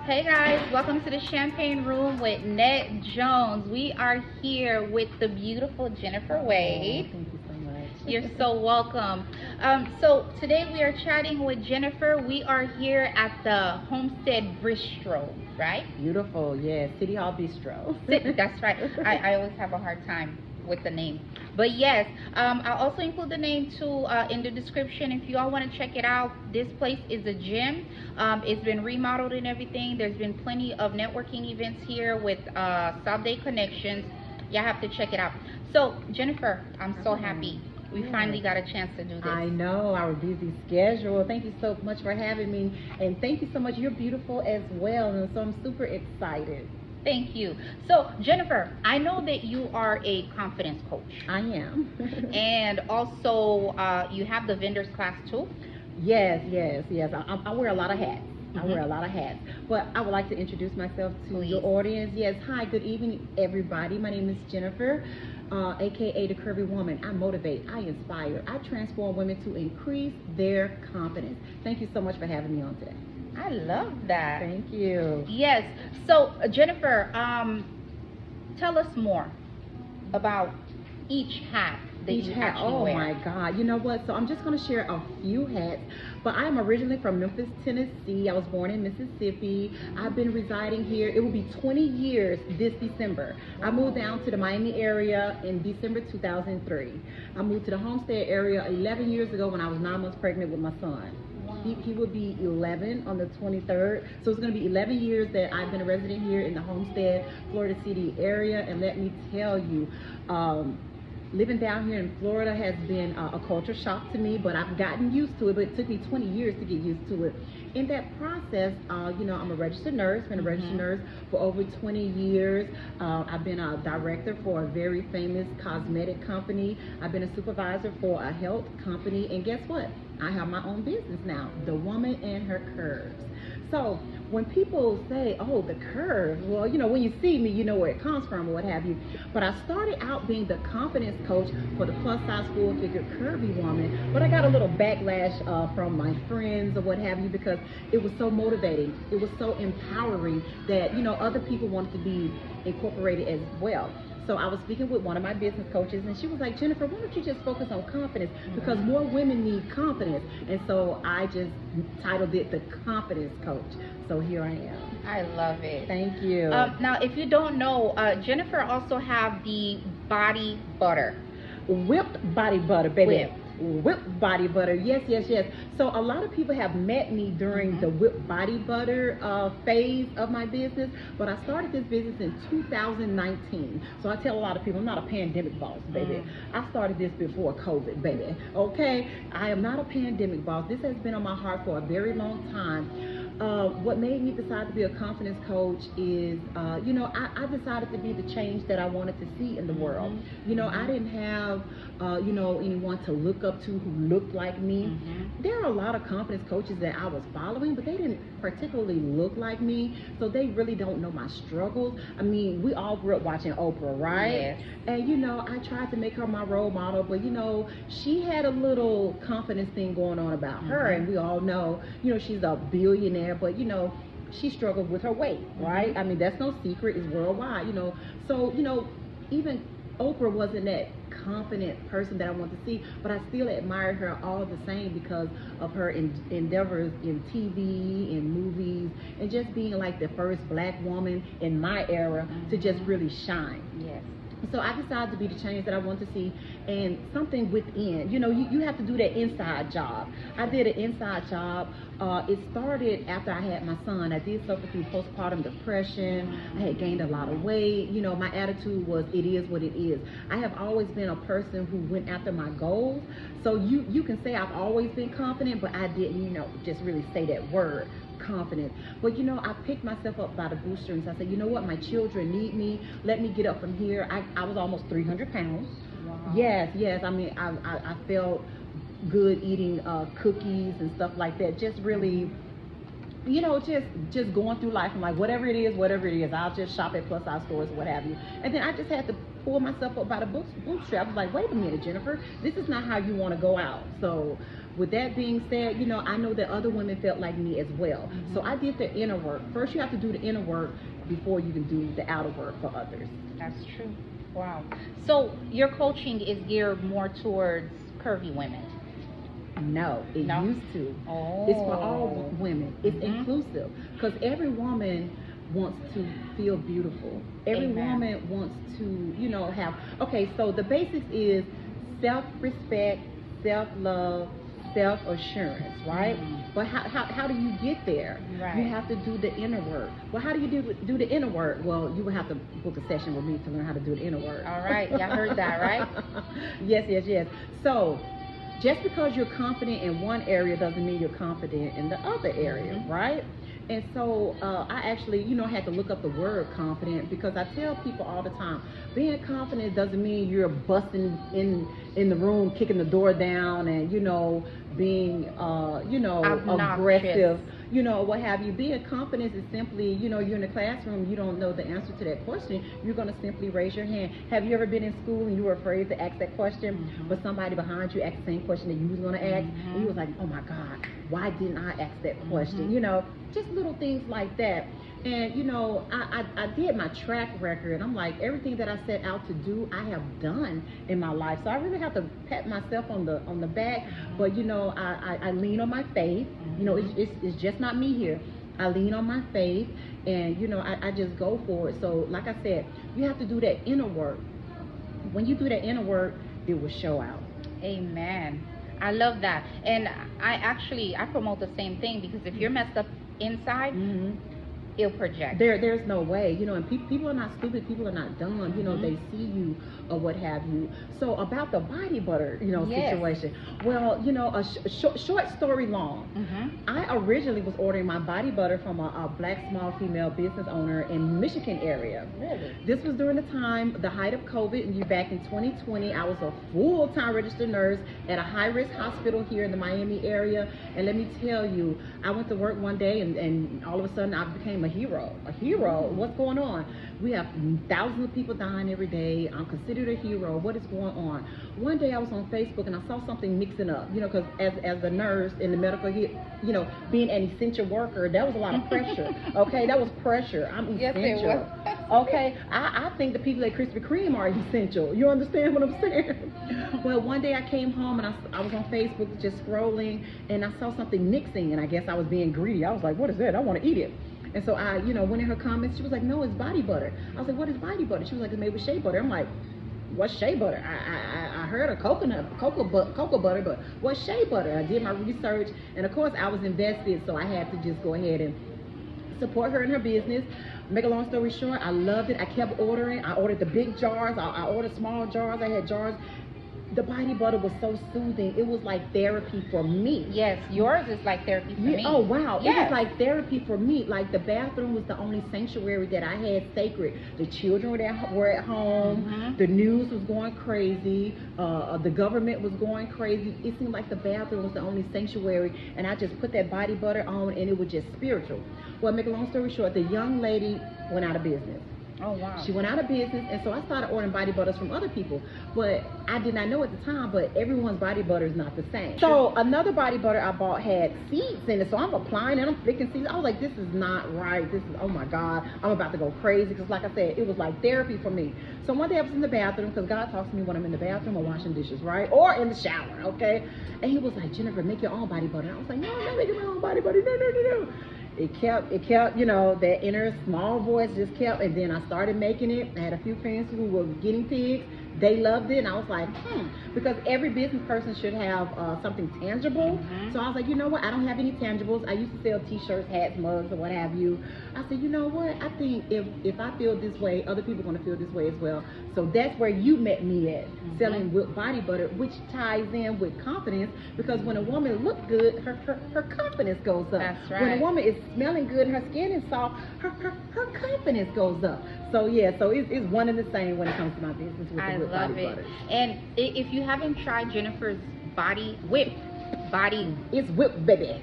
Hey guys, welcome to the Champagne Room with Ned Jones. We are here with the beautiful Jennifer Wade. Thank you so much. You're so welcome. So today we are chatting with Jennifer. We are here at the Homestead Bistro, right? Beautiful, yes. City Hall Bistro. That's right. I always have a hard time with the name. But yes, I'll also include the name too in the description if you all want to check it out. This place is a gym. It's been remodeled and everything. There's been plenty of networking events here with South Day connections. Y'all have to check it out. So Jennifer, I'm so happy we finally got a chance to do this. I know, our busy schedule. Thank you so much for having me. And thank you so much. You're beautiful as well. And so I'm super excited. Thank you. So Jennifer, I know that you are a confidence coach. I am. And also you have the vendors class too. Yes. I wear a lot of hats. I wear a Mhm. lot of hats. But I would like to introduce myself to Please. your audience. Yes, hi, good evening, everybody. My name is Jennifer, aka the Curvy Woman. I motivate, I inspire, I transform women to increase their confidence. Thank you so much for having me on today. I love that. Thank you. Yes. So Jennifer, tell us more about each hat that Each you hat, actually oh wear. my God. You know what? So I'm just going to share a few hats. But I'm originally from Memphis, Tennessee. I was born in Mississippi. I've been residing here. It will be 20 years this December. I moved down to the Miami area in December 2003. I moved to the Homestead area 11 years ago when I was 9 months pregnant with my son. He will be 11 on the 23rd. So it's going to be 11 years that I've been a resident here in the Homestead, Florida City area. And let me tell you, living down here in Florida has been a culture shock to me, but I've gotten used to it. But it took me 20 years to get used to it. In that process, you know, I'm a registered nurse, been a registered nurse for over 20 years. I've been a director for a very famous cosmetic company. I've been a supervisor for a health company. And guess what? I have my own business now, The Woman and Her Curves. So when people say, oh, the curves, well, you know, when you see me, you know where it comes from or what have you. But I started out being the confidence coach for the plus size full figure curvy woman. But I got a little backlash from my friends or what have you, because it was so motivating. It was so empowering that, you know, other people wanted to be incorporated as well. So I was speaking with one of my business coaches, and she was like, Jennifer, why don't you just focus on confidence? Because more women need confidence. And so I just titled it The Confidence Coach. So here I am. I love it. Thank you. Now, if you don't know, Jennifer also have the body butter. Whipped body butter, baby. Whipped. Whipped body butter. Yes. So a lot of people have met me during the whipped body butter phase of my business, but I started this business in 2019. So I tell a lot of people I'm not a pandemic boss, baby. I started this before COVID, baby. Okay? I am not a pandemic boss. This has been on my heart for a very long time. What made me decide to be a confidence coach is, you know, I decided to be the change that I wanted to see in the world. You know, I didn't have, you know, anyone to look up to who looked like me. There are a lot of confidence coaches that I was following, but they didn't particularly look like me, so they really don't know my struggles. I mean, we all grew up watching Oprah, right? Yes. And, you know, I tried to make her my role model, but, you know, she had a little confidence thing going on about her, and we all know, you know, she's a billionaire, but, you know, she struggled with her weight, right? I mean, that's no secret, it's worldwide, you know. So, you know, even Oprah wasn't that confident person that I want to see, but I still admired her all the same because of her endeavors in TV, in movies, and just being like the first black woman in my era to just really shine. Yes. So I decided to be the change that I want to see, and something within. You know, you have to do that inside job. I did an inside job. It started after I had my son. I did suffer through postpartum depression. I had gained a lot of weight. You know, my attitude was, it is what it is. I have always been a person who went after my goals. So you can say I've always been confident, but I didn't, you know, just really say that word, confident. But you know, I picked myself up by the bootstrings. I said, you know what, my children need me. Let me get up from here. I was almost 300 pounds. Wow. Yes. I mean, I felt good eating cookies and stuff like that. Just really you know, just going through life. I'm like, whatever it is, I'll just shop at plus size stores or what have you. And then I just had to pull myself up by the bootstrap. I was like, wait a minute, Jennifer, this is not how you want to go out. So with that being said, you know, I know that other women felt like me as well. So I did the inner work. First, you have to do the inner work before you can do the outer work for others. That's true. Wow. So your coaching is geared more towards curvy women. No, it No? used to. Oh. It's for all women. It's inclusive, because every woman wants to feel beautiful. Every Amen. woman wants to, you know, have. Okay, so the basics is self-respect, self-love, self-assurance, right? But how do you get there? Right. You have to do the inner work. Well, how do you do the inner work? Well, you will have to book a session with me to learn how to do the inner work. All right, y'all heard that, right? Yes. So just because you're confident in one area doesn't mean you're confident in the other area, right? And so I actually, you know, had to look up the word confident, because I tell people all the time, being confident doesn't mean you're busting in the room, kicking the door down, and, you know, being, you know, Obnoxious. aggressive, you know, what have you. Being confident is simply, you know, you're in the classroom, you don't know the answer to that question, you're going to simply raise your hand. Have you ever been in school and you were afraid to ask that question, but somebody behind you asked the same question that you was going to ask, and you was like, oh my God, why didn't I ask that question? You know, just little things like that. And, you know, I did my track record, and I'm like, everything that I set out to do, I have done in my life. So I really have to pat myself on the back. But, you know, I lean on my faith. You know, it's just not me here. I lean on my faith, and, you know, I just go for it. So, like I said, you have to do that inner work. When you do that inner work, it will show out. Amen. I love that. And I promote the same thing, because if you're messed up inside, it'll project. There's no way, you know, and people are not stupid, people are not dumb, you know, they see you or what have you. So about the body butter, you know, situation. Well, you know, a short story long. I originally was ordering my body butter from a black small female business owner in Michigan area. Really? This was during the height of COVID, and back in 2020. I was a full-time registered nurse at a high-risk hospital here in the Miami area. And let me tell you, I went to work one day, and all of a sudden I became a hero. What's going on? We have thousands of people dying every day. I'm considered a hero. What is going on? One day I was on Facebook and I saw something mixing up, you know, because as a nurse in the medical, you know, being an essential worker, that was a lot of pressure. Okay, that was pressure. I'm essential. Yes, it was. Okay, I think the people at Krispy Kreme are essential. You understand what I'm saying? Well, one day I came home and I was on Facebook just scrolling, and I saw something mixing, and I guess I was being greedy. I was like, what is that? I want to eat it. And so I, you know, went in her comments. She was like, no, it's body butter. I was like, what is body butter? She was like, it's made with shea butter. I'm like, what's shea butter? I heard of cocoa butter, but what's shea butter? I did my research, and of course I was invested, so I had to just go ahead and support her in her business. Make a long story short, I loved it. I kept ordering. I ordered the big jars. I ordered small jars. I had jars. The body butter was so soothing. It was like therapy for me. Yes, yours is like therapy for me. Oh, wow. Yes. It was like therapy for me. Like, the bathroom was the only sanctuary that I had sacred. The children were at home. The news was going crazy. The government was going crazy. It seemed like the bathroom was the only sanctuary. And I just put that body butter on, and it was just spiritual. Well, make a long story short, the young lady went out of business. Oh, wow. She went out of business, and so I started ordering body butters from other people. But I did not know at the time, but everyone's body butter is not the same. So another body butter I bought had seeds in it, so I'm applying it, I'm flicking seeds. I was like, this is not right. This is, oh my God, I'm about to go crazy, because like I said, it was like therapy for me. So one day I was in the bathroom, because God talks to me when I'm in the bathroom or washing dishes, right? Or in the shower, okay? And he was like, Jennifer, make your own body butter. And I was like, no, I'm not making my own body butter. No. It kept, you know, that inner small voice just kept, and then I started making it. I had a few friends who were guinea pigs. They loved it, and I was like, because every business person should have something tangible. So I was like, you know what? I don't have any tangibles. I used to sell t-shirts, hats, mugs, or what have you. I said, you know what? I think if I feel this way, other people are going to feel this way as well. So that's where you met me at, selling with body butter, which ties in with confidence, because when a woman looks good, her confidence goes up. That's right. When a woman is smelling good, her skin is soft, her confidence goes up. So yeah, so it's one and the same when it comes to my business with I the love body it. butter. And if you haven't tried Jennifer's body, It's whipped, baby.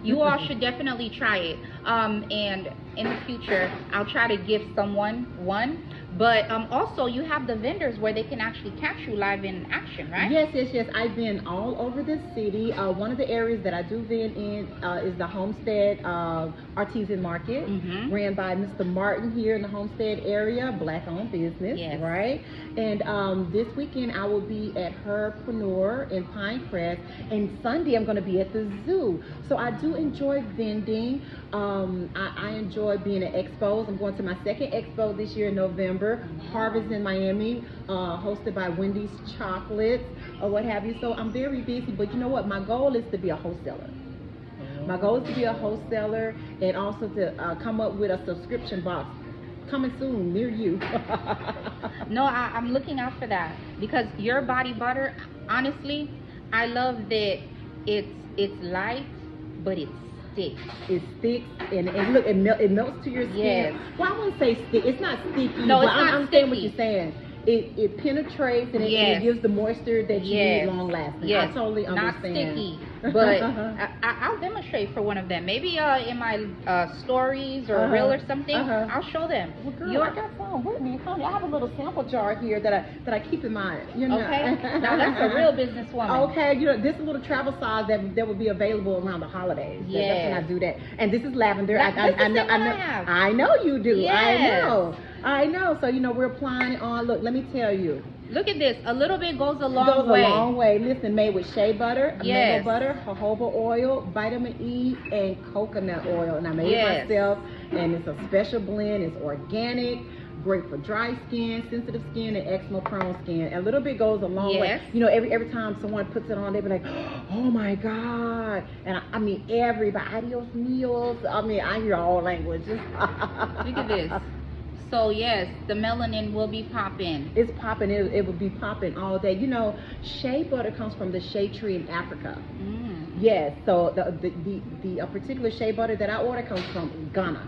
You all should definitely try it. And in the future, I'll try to give someone one. But also, you have the vendors where they can actually catch you live in action, right? Yes, yes, yes. I've been all over the city. One of the areas that I do vend in is the Homestead Artisan Market, ran by Mr. Martin here in the Homestead area, black-owned business, Yes. right? And this weekend I will be at Herpreneur in Pinecrest, and Sunday I'm going to be at the zoo. So I do enjoy vending. I enjoy being at expos. I'm going to my second expo this year in November, Harvest in Miami, hosted by Wendy's Chocolates or what have you. So I'm very busy, but you know what? My goal is to be a wholesaler. My goal is to be a wholesaler and also to come up with a subscription box coming soon near you. No, I'm looking out for that because your body butter, honestly, I love that it's light, but it's thick. It sticks and look, it melts to your skin. Yes. Well, I wouldn't say stick. It's not sticky. No, but it's not I'm saying what sticky. you're saying. It penetrates and Yes. it gives the moisture that you Yes. need long lasting. Yes. I totally Not understand. sticky, but I'll demonstrate for one of them. Maybe in my stories or reel or something, I'll show them. Well, girl, I got some with me, honey. I have a little sample jar here that I keep in mind. You know. Okay, now that's a real businesswoman. Okay, you know, this is a little travel size that will be available around the holidays. That's when I do that. And this is lavender. This is the one I have. I know you do. Yes. I know. So you know we're applying it on. Look, let me tell you. Look at this. A little bit goes a It long goes way. a long way. Listen, made with shea butter, Yes. mango butter, jojoba oil, vitamin E, and coconut oil. And I made Yes. it myself, and it's a special blend. It's organic, great for dry skin, sensitive skin, and eczema-prone skin. A little bit goes a long way. Yes. You know, every time someone puts it on, they be like, "Oh my God!" And I mean, everybody, adios meals. I mean, I hear all languages. Look at this. So yes, the melanin will be popping. It's popping. It will be popping all day. You know, shea butter comes from the shea tree in Africa. Yes. So the particular shea butter that I order comes from Ghana.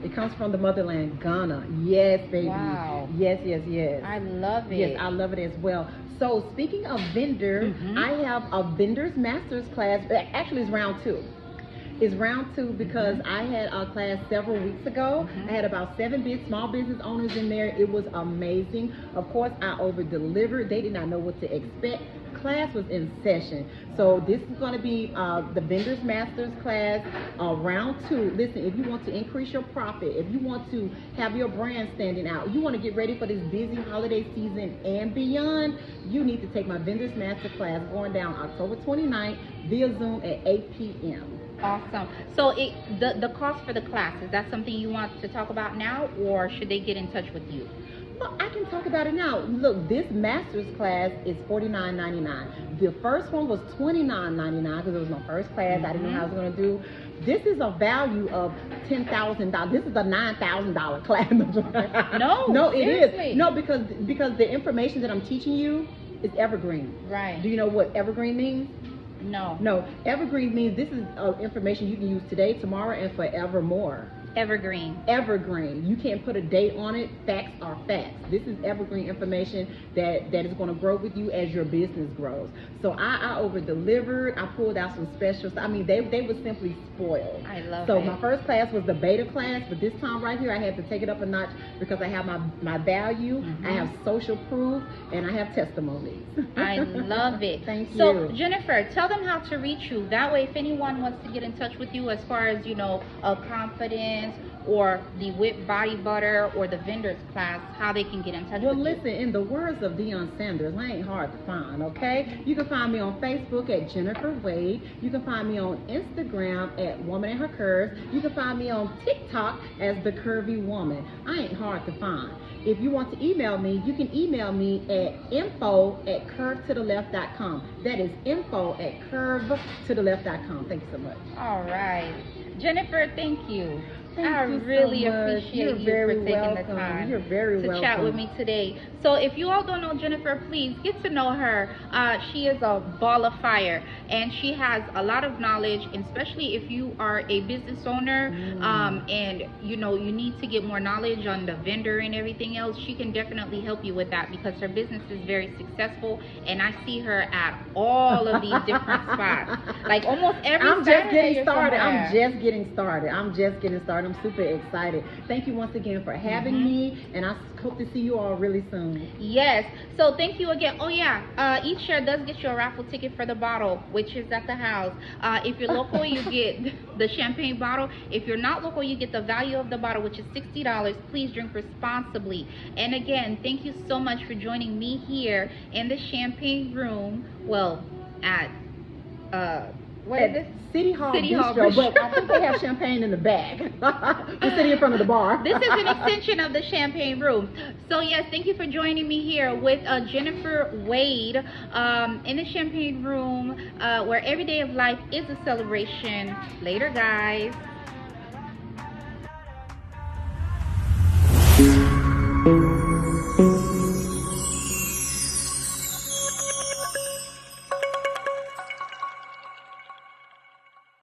It comes from the motherland, Ghana. Yes, baby. Wow. Yes, yes, yes. I love it. Yes, I love it as well. So speaking of vendor, I have a vendor's master's class. Actually, it's round 2. It's round 2 because I had a class several weeks ago. I had about 7 small business owners in there. It was amazing. Of course, I over-delivered. They did not know what to expect. Class was in session. So this is going to be the vendor's master's class, round 2. Listen, if you want to increase your profit, if you want to have your brand standing out, you want to get ready for this busy holiday season and beyond, you need to take my vendor's master class going down October 29th via Zoom at 8 p.m. Awesome. So the cost for the class, is that something you want to talk about now, or should they get in touch with you? Well, I can talk about it now. Look, this master's class is $49.99. The first one was $29.99 because it was my first class. I didn't know how I was going to do. This is a value of $10,000. This is a $9,000 class. No, it seriously? is. No, because the information that I'm teaching you is evergreen. Right. Do you know what evergreen means? No. No, evergreen means this is information you can use today, tomorrow, and forevermore. Evergreen. Evergreen. You can't put a date on it. Facts are facts. This is evergreen information that is going to grow with you as your business grows. So I over-delivered. I pulled out some specials. I mean, they were simply spoiled. I love So it. my first class was the beta class, but this time right here I had to take it up a notch because I have my value, I have social proof, and I have testimonies. I love it. Thank So you. Jennifer, tell them how to reach you. That way, if anyone wants to get in touch with you as far as, you know, a confidence or the whipped body butter or the vendor's class, how they can get in touch Well, with listen, in the words of Deion Sanders, I ain't hard to find, okay? You can find me on Facebook at Jennifer Wade. You can find me on Instagram at Woman and Her Curves. You can find me on TikTok as The Curvy Woman. I ain't hard to find. If you want to email me, you can email me at info@curvetotheleft.com. That is info@curvetotheleft.com. Thank you so much. you. All right. Jennifer, thank you. Thank I you so really much. appreciate You're you very for taking welcome. the time You're very to welcome. chat with me today. So if you all don't know Jennifer, please get to know her. She is a ball of fire, and she has a lot of knowledge, and especially if you are a business owner, and you know you need to get more knowledge on the vendor and everything else. She can definitely help you with that because her business is very successful, and I see her at all of these different spots. Like almost every I'm just Saturday getting you're started. somewhere. I'm just getting started. I'm super excited. Thank you once again for having me, and I hope to see you all really soon. Yes. So thank you again. Oh yeah. Each share does get you a raffle ticket for the bottle, which is at the house. If you're local, you get the champagne bottle. If you're not local, you get the value of the bottle, which is $60. Please drink responsibly. And again, thank you so much for joining me here in the champagne room. Well, at what is this? City Hall City Hall Bistro, Bistro. but I think they have champagne in the back. We're sitting in front of the bar. This is an extension of the champagne room. So yes, thank you for joining me here with Jennifer Wade in the champagne room, where every day of life is a celebration. Later, guys.